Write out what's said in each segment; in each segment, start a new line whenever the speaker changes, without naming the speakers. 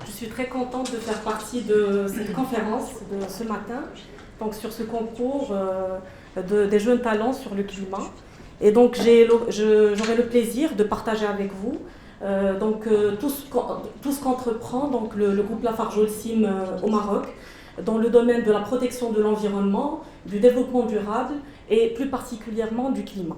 Je suis très contente de faire partie de cette conférence de ce matin, donc sur ce concours des jeunes talents sur le climat. Et donc j'aurai le plaisir de partager avec vous tout ce qu'entreprend donc le groupe Lafarge Holcim au Maroc dans le domaine de la protection de l'environnement, du développement durable et plus particulièrement du climat.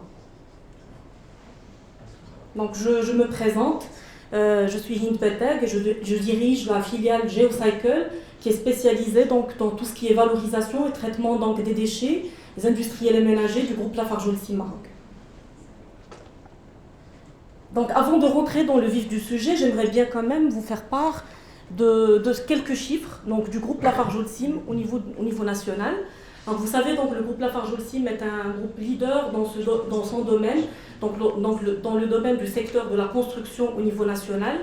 Donc je me présente, je suis Hind Peteg et je dirige la filiale Geocycle qui est spécialisée donc, dans tout ce qui est valorisation et traitement donc, des déchets des industriels et ménagers du groupe Lafarge Holcim Maroc. Donc avant de rentrer dans le vif du sujet, j'aimerais bien quand même vous faire part de quelques chiffres donc, du groupe Lafarge Holcim au niveau national. Donc, vous savez, donc, le groupe Lafarge Holcim est un groupe leader dans son domaine, dans le domaine du secteur de la construction au niveau national,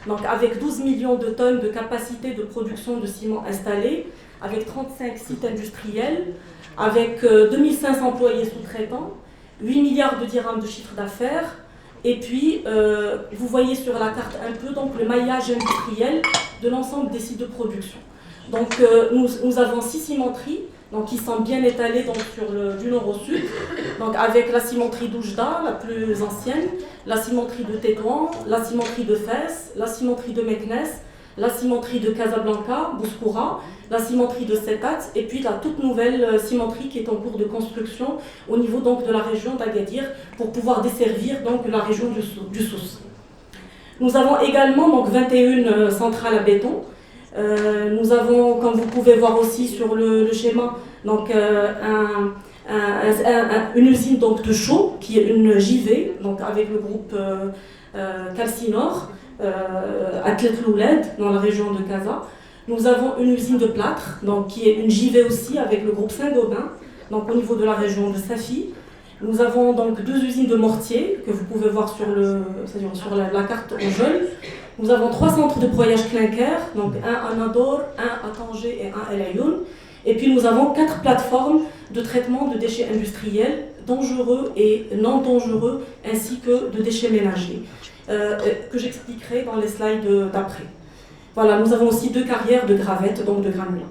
donc avec 12 millions de tonnes de capacité de production de ciment installée, avec 35 sites industriels, avec 2500 employés sous-traitants, 8 milliards de dirhams de chiffre d'affaires, et puis vous voyez sur la carte un peu donc, le maillage industriel de l'ensemble des sites de production. Donc nous avons 6 cimenteries, donc qui sont bien étalés donc, du nord au sud, donc avec la cimenterie d'Oujda, la plus ancienne, la cimenterie de Tétouan, la cimenterie de Fès, la cimenterie de Meknès, la cimenterie de Casablanca, Bouskoura, la cimenterie de Setat, et puis la toute nouvelle cimenterie qui est en cours de construction au niveau donc, de la région d'Agadir pour pouvoir desservir donc, la région du Souss. Nous avons également donc, 21 centrales à béton. Nous avons, comme vous pouvez voir aussi sur le schéma, donc, une usine donc, de chaux qui est une JV, donc, avec le groupe Calcinor, Atlet Louled, dans la région de Casa. Nous avons une usine de plâtre, donc, qui est une JV aussi avec le groupe Saint-Gobain, donc, au niveau de la région de Safi. Nous avons donc 2 usines de mortier que vous pouvez voir sur la carte en jaune. Nous avons 3 centres de broyage clinker, donc un à Nador, un à Tanger et un à El Ayoun. Et puis nous avons 4 plateformes de traitement de déchets industriels, dangereux et non dangereux, ainsi que de déchets ménagers, que j'expliquerai dans les slides d'après. Voilà, nous avons aussi 2 carrières de gravettes, donc de granulats.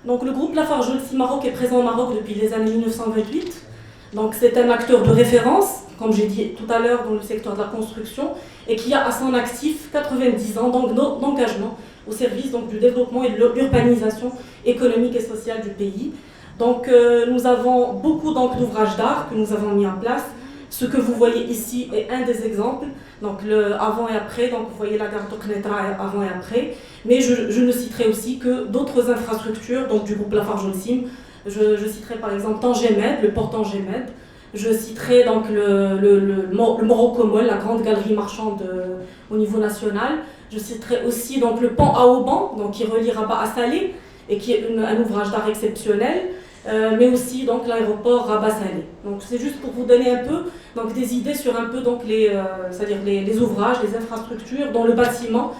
Donc le groupe Lafarge Holcim Maroc est présent au Maroc depuis les années 1928. Donc c'est un acteur de référence, comme j'ai dit tout à l'heure, dans le secteur de la construction, et qui a à son actif 90 ans d'engagement au service donc, du développement et de l'urbanisation économique et sociale du pays. Donc nous avons beaucoup d'ouvrages d'art que nous avons mis en place. Ce que vous voyez ici est un des exemples, donc le avant et après, donc vous voyez la gare Toknetra avant et après, mais je ne citerai aussi que d'autres infrastructures donc, du groupe Lafarge Holcim. Je citerai par exemple Tangemed, le port Tangemed. Je citerai donc le Morocco Mall, la grande galerie marchande au niveau national. Je citerai aussi donc, le pont Aoban, donc, qui relie Rabat à Salé et qui est un ouvrage d'art exceptionnel. Mais aussi donc l'aéroport Rabat-Salé. Donc c'est juste pour vous donner un peu donc, des idées sur un peu donc, c'est-à-dire les ouvrages, les infrastructures dans le bâtiment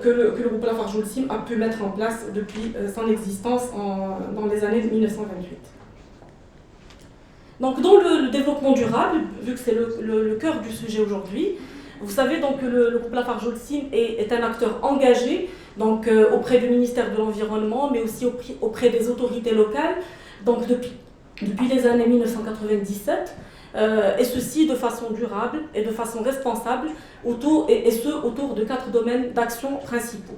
que le groupe Lafarge Holcim a pu mettre en place depuis son existence dans les années 1928. Donc dans le développement durable, vu que c'est le cœur du sujet aujourd'hui, vous savez donc que le groupe Lafarge Holcim est un acteur engagé donc, auprès du ministère de l'Environnement, mais aussi auprès des autorités locales, donc depuis les années 1997, et ceci de façon durable et de façon responsable, autour de 4 domaines d'action principaux.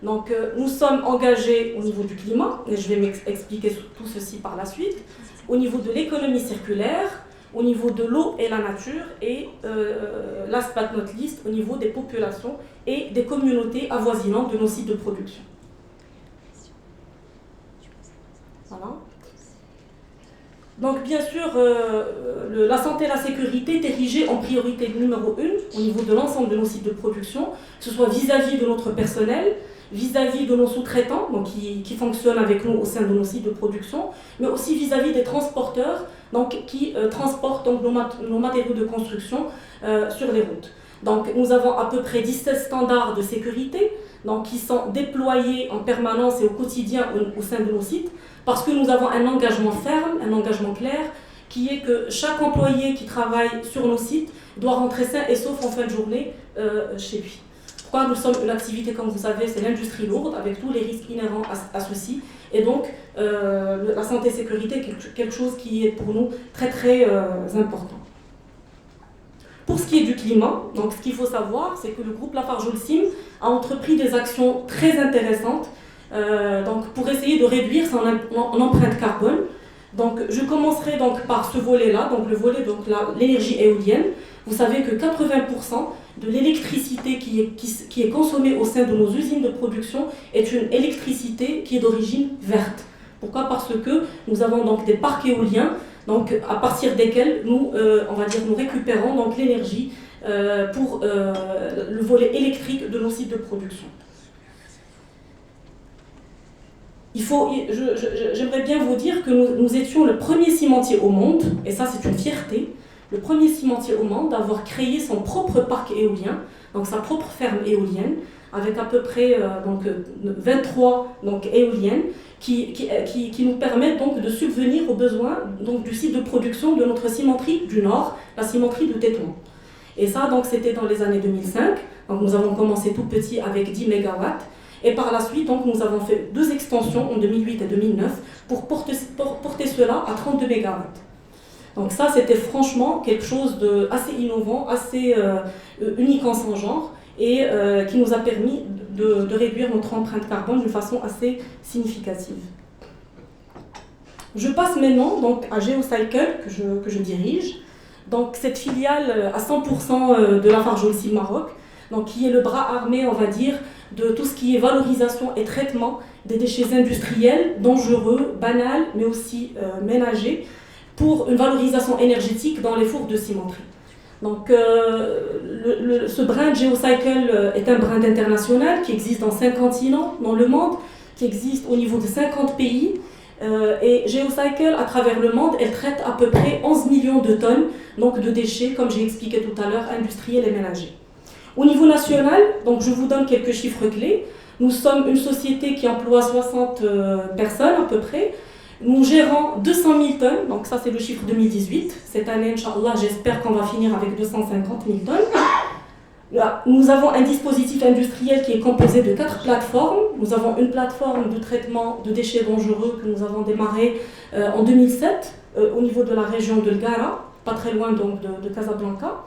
Donc nous sommes engagés au niveau du climat, et je vais m'expliquer tout ceci par la suite, au niveau de l'économie circulaire, au niveau de l'eau et la nature, et last but not least, au niveau des populations et des communautés avoisinantes de nos sites de production. Voilà. Donc bien sûr, la santé et la sécurité est érigée en priorité numéro 1 au niveau de l'ensemble de nos sites de production, que ce soit vis-à-vis de notre personnel, vis-à-vis de nos sous-traitants donc qui fonctionnent avec nous au sein de nos sites de production, mais aussi vis-à-vis des transporteurs donc, qui transportent donc, nos matériaux de construction sur les routes. Donc, nous avons à peu près 17 standards de sécurité donc, qui sont déployés en permanence et au quotidien au sein de nos sites parce que nous avons un engagement ferme, un engagement clair qui est que chaque employé qui travaille sur nos sites doit rentrer sain et sauf en fin de journée chez lui. Pourquoi nous sommes une activité, comme vous savez, c'est l'industrie lourde, avec tous les risques inhérents à ceci. Et donc, la santé et sécurité est quelque chose qui est pour nous très très important. Pour ce qui est du climat, donc ce qu'il faut savoir, c'est que le groupe Lafarge-Holcim a entrepris des actions très intéressantes donc pour essayer de réduire son empreinte carbone. Donc, je commencerai donc par ce volet-là, donc le volet de l'énergie éolienne. Vous savez que 80% de l'électricité qui est consommée au sein de nos usines de production est une électricité qui est d'origine verte. Pourquoi? Parce que nous avons donc des parcs éoliens, donc à partir desquels nous, nous récupérons donc l'énergie pour le volet électrique de nos sites de production. J'aimerais bien vous dire que nous étions le premier cimentier au monde, et ça c'est une fierté, le premier cimentier au monde d'avoir créé son propre parc éolien, donc sa propre ferme éolienne, avec à peu près 23 éoliennes qui nous permettent donc de subvenir aux besoins donc, du site de production de notre cimenterie du Nord, la cimenterie de Tétouan. Et ça, donc, c'était dans les années 2005. Donc, nous avons commencé tout petit avec 10 MW. Et par la suite, donc, nous avons fait 2 extensions en 2008 et 2009 pour porter cela à 32 MW. Donc ça, c'était franchement quelque chose d'assez innovant, assez unique en son genre, et qui nous a permis de réduire notre empreinte carbone d'une façon assez significative. Je passe maintenant donc, à Geocycle, que je dirige. Donc, cette filiale à 100% de Lafarge-Holcim Maroc, donc, qui est le bras armé, on va dire, de tout ce qui est valorisation et traitement des déchets industriels, dangereux, banals, mais aussi ménagers, pour une valorisation énergétique dans les fours de cimenterie. Donc, ce brin de Geocycle est un brin international qui existe dans 5 continents dans le monde, qui existe au niveau de 50 pays. Et Geocycle, à travers le monde, elle traite à peu près 11 millions de tonnes donc, de déchets, comme j'ai expliqué tout à l'heure, industriels et ménagers. Au niveau national, donc je vous donne quelques chiffres clés. Nous sommes une société qui emploie 60 personnes à peu près. Nous gérons 200 000 tonnes, donc ça c'est le chiffre 2018. Cette année, Inch'Allah, j'espère qu'on va finir avec 250 000 tonnes. Là, nous avons un dispositif industriel qui est composé de 4 plateformes. Nous avons une plateforme de traitement de déchets dangereux que nous avons démarré en 2007 au niveau de la région de L'Gara, pas très loin donc, de Casablanca.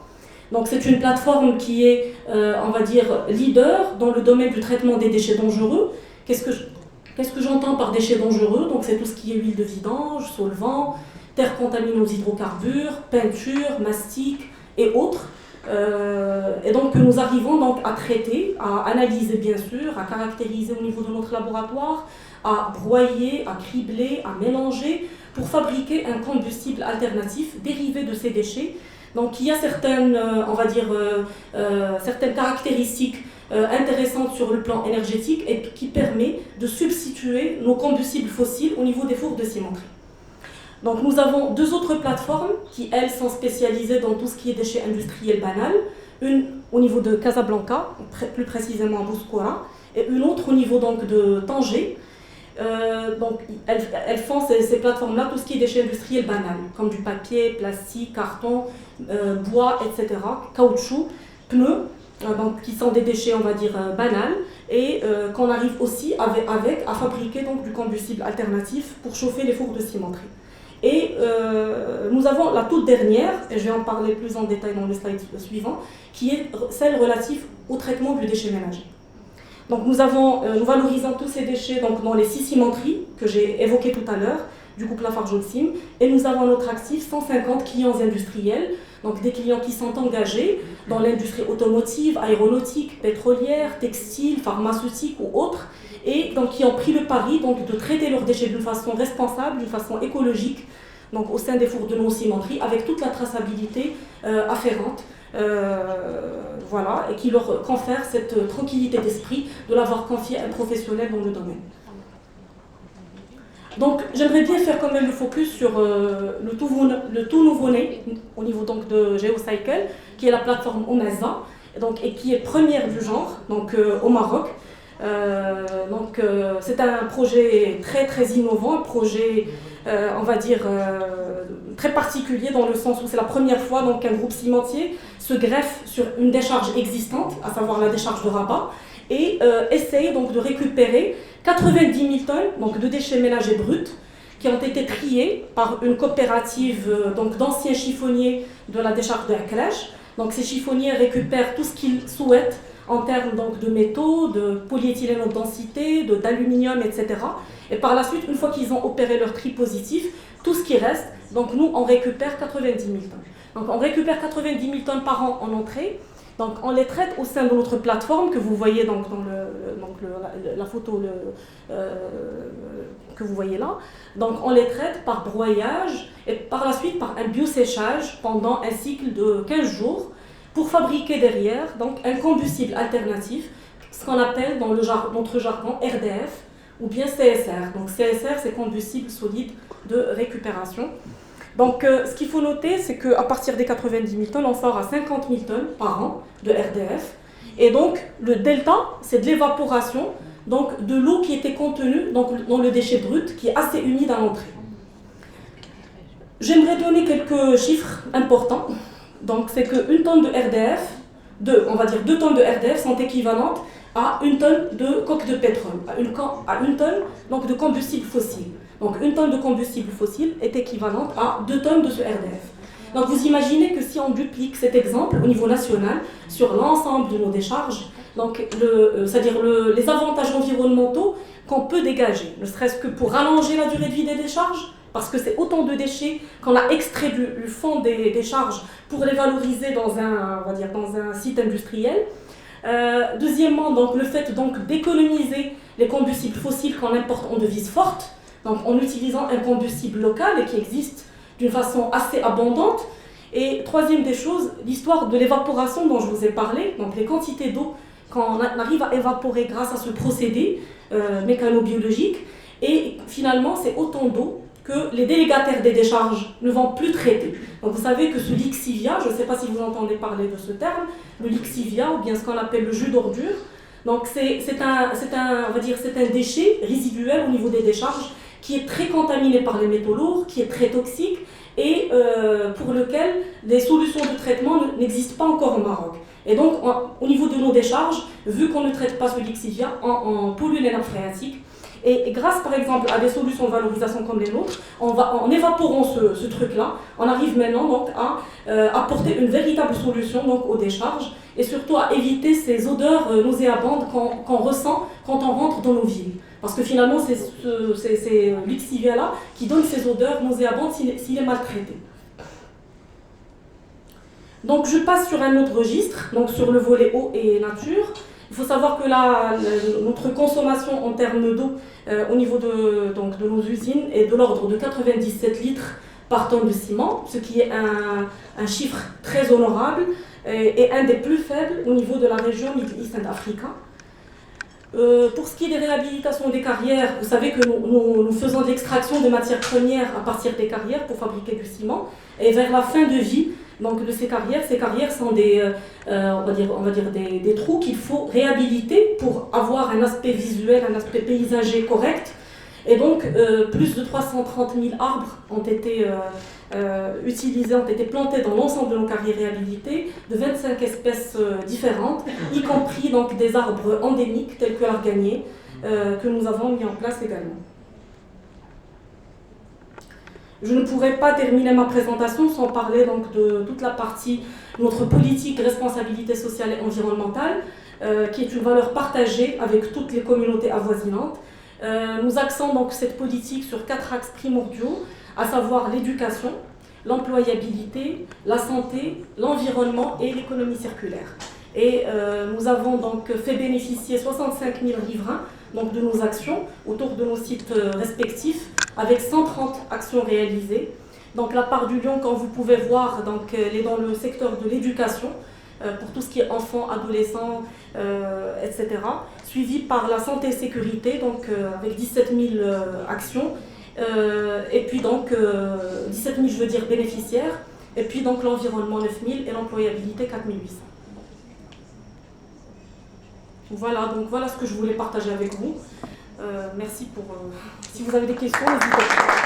Donc c'est une plateforme qui est, on va dire, leader dans le domaine du traitement des déchets dangereux. Qu'est-ce que j'entends par déchets dangereux? Donc c'est tout ce qui est huile de vidange, solvant, terre contaminée aux hydrocarbures, peinture, mastic et autres. Et donc nous arrivons donc à traiter, à analyser bien sûr, à caractériser au niveau de notre laboratoire, à broyer, à cribler, à mélanger pour fabriquer un combustible alternatif dérivé de ces déchets. Donc il y a certaines, certaines caractéristiques intéressantes sur le plan énergétique et qui permet de substituer nos combustibles fossiles au niveau des fours de cimenterie. Donc nous avons 2 autres plateformes qui, elles, sont spécialisées dans tout ce qui est déchets industriels banals. Une au niveau de Casablanca, plus précisément à Bouskoura, et une autre au niveau donc, de Tanger. Donc elles font ces plateformes-là, tout ce qui est déchets industriels banals, comme du papier, plastique, carton, bois, etc., caoutchouc, pneus, donc, qui sont des déchets, on va dire, banals, et qu'on arrive aussi avec à fabriquer donc, du combustible alternatif pour chauffer les fours de cimenterie. Et nous avons la toute dernière, et je vais en parler plus en détail dans le slide suivant, qui est celle relative au traitement du déchet ménager. Donc nous valorisons tous ces déchets donc, dans les 6 cimenteries que j'ai évoquées tout à l'heure, du groupe Lafarge-Holcim, et nous avons à notre actif 150 clients industriels, donc des clients qui sont engagés dans l'industrie automotive, aéronautique, pétrolière, textile, pharmaceutique ou autres, et donc qui ont pris le pari donc, de traiter leurs déchets d'une façon responsable, d'une façon écologique, donc au sein des fours de nos cimenteries, avec toute la traçabilité afférente. Voilà, et qui leur confère cette tranquillité d'esprit de l'avoir confié à un professionnel dans le domaine. Donc j'aimerais bien faire quand même le focus sur le tout nouveau-né au niveau donc, de Geocycle, qui est la plateforme ONASA, donc, et qui est première du genre donc, au Maroc. C'est un projet très très innovant, un projet on va dire, très particulier dans le sens où c'est la première fois donc, qu'un groupe cimentier se greffe sur une décharge existante, à savoir la décharge de Rabat, et essaye donc de récupérer 90 000 tonnes donc, de déchets ménagers bruts qui ont été triés par une coopérative donc, d'anciens chiffonniers de la décharge de Aklach. Donc ces chiffonniers récupèrent tout ce qu'ils souhaitent en termes donc, de métaux, de polyéthylène haute densité, d'aluminium, etc. Et par la suite, une fois qu'ils ont opéré leur tri positif, tout ce qui reste, donc nous, on récupère 90 000 tonnes. Donc on récupère 90 000 tonnes par an en entrée. Donc on les traite au sein de notre plateforme que vous voyez donc, dans la photo que vous voyez là. Donc on les traite par broyage et par la suite par un bioséchage pendant un cycle de 15 jours pour fabriquer derrière donc, un combustible alternatif, ce qu'on appelle dans notre jargon RDF ou bien CSR. Donc CSR, c'est combustible solide de récupération. Donc ce qu'il faut noter, c'est qu'à partir des 90 000 tonnes, on sort à 50 000 tonnes par an de RDF. Et donc le delta, c'est de l'évaporation donc, de l'eau qui était contenue donc, dans le déchet brut, qui est assez humide à l'entrée. J'aimerais donner quelques chiffres importants. Donc c'est qu'une tonne de RDF, on va dire 2 tonnes de RDF sont équivalentes à 1 tonne de coque de pétrole, à 1 tonne donc, de combustible fossile. Donc 1 tonne de combustible fossile est équivalente à 2 tonnes de ce RDF. Donc vous imaginez que si on duplique cet exemple au niveau national sur l'ensemble de nos décharges, donc c'est-à-dire les avantages environnementaux qu'on peut dégager, ne serait-ce que pour rallonger la durée de vie des décharges, parce que c'est autant de déchets qu'on a extraits du fond des décharges pour les valoriser dans un site industriel. Deuxièmement, donc, le fait donc, d'économiser les combustibles fossiles qu'on importe en devise forte, donc, en utilisant un combustible local et qui existe d'une façon assez abondante. Et troisième des choses, l'histoire de l'évaporation dont je vous ai parlé, donc les quantités d'eau qu'on arrive à évaporer grâce à ce procédé mécano-biologique. Et finalement, c'est autant d'eau que les délégataires des décharges ne vont plus traiter. Donc vous savez que ce lixivia, je ne sais pas si vous entendez parler de ce terme, le lixivia ou bien ce qu'on appelle le jus d'ordure, donc c'est un déchet résiduel au niveau des décharges qui est très contaminé par les métaux lourds, qui est très toxique et pour lequel les solutions de traitement n'existent pas encore au Maroc. Et donc au niveau de nos décharges, vu qu'on ne traite pas ce lixivia, on pollue les nappes phréatiques. Et grâce par exemple à des solutions de valorisation comme les nôtres, en évaporant ce truc-là, on arrive maintenant donc à apporter une véritable solution donc, aux décharges et surtout à éviter ces odeurs nauséabondes qu'on ressent quand on rentre dans nos villes. Parce que finalement c'est lixivia-là qui donne ces odeurs nauséabondes s'il est maltraité. Donc je passe sur un autre registre, donc sur le volet eau et nature. Il faut savoir que notre consommation en termes d'eau au niveau de nos usines est de l'ordre de 97 litres par tonne de ciment, ce qui est un chiffre très honorable et un des plus faibles au niveau de la région Middle East and Africa. Pour ce qui est des réhabilitations des carrières, vous savez que nous faisons de l'extraction de matières premières à partir des carrières pour fabriquer du ciment. Et vers la fin de vie donc, de ces carrières sont des trous qu'il faut réhabiliter pour avoir un aspect visuel, un aspect paysager correct. Et donc, plus de 330 000 arbres ont été utilisés, ont été plantés dans l'ensemble de nos carrières réhabilitées, de 25 espèces différentes, y compris donc, des arbres endémiques tels que l'arganier, que nous avons mis en place également. Je ne pourrais pas terminer ma présentation sans parler donc, de toute la partie notre politique responsabilité sociale et environnementale, qui est une valeur partagée avec toutes les communautés avoisinantes. Nous axons donc cette politique sur 4 axes primordiaux, à savoir l'éducation, l'employabilité, la santé, l'environnement et l'économie circulaire. Et nous avons donc fait bénéficier 65 000 riverains donc, de nos actions autour de nos sites respectifs, avec 130 actions réalisées. Donc la part du lion, comme vous pouvez voir, donc, elle est dans le secteur de l'éducation, pour tout ce qui est enfants, adolescents, etc. Suivi par la santé et sécurité, donc, avec 17 000 actions, et puis donc 17 000, je veux dire, bénéficiaires, et puis donc l'environnement 9 000 et l'employabilité 4 800. Voilà, donc voilà ce que je voulais partager avec vous. Merci pour... si vous avez des questions, n'hésitez pas.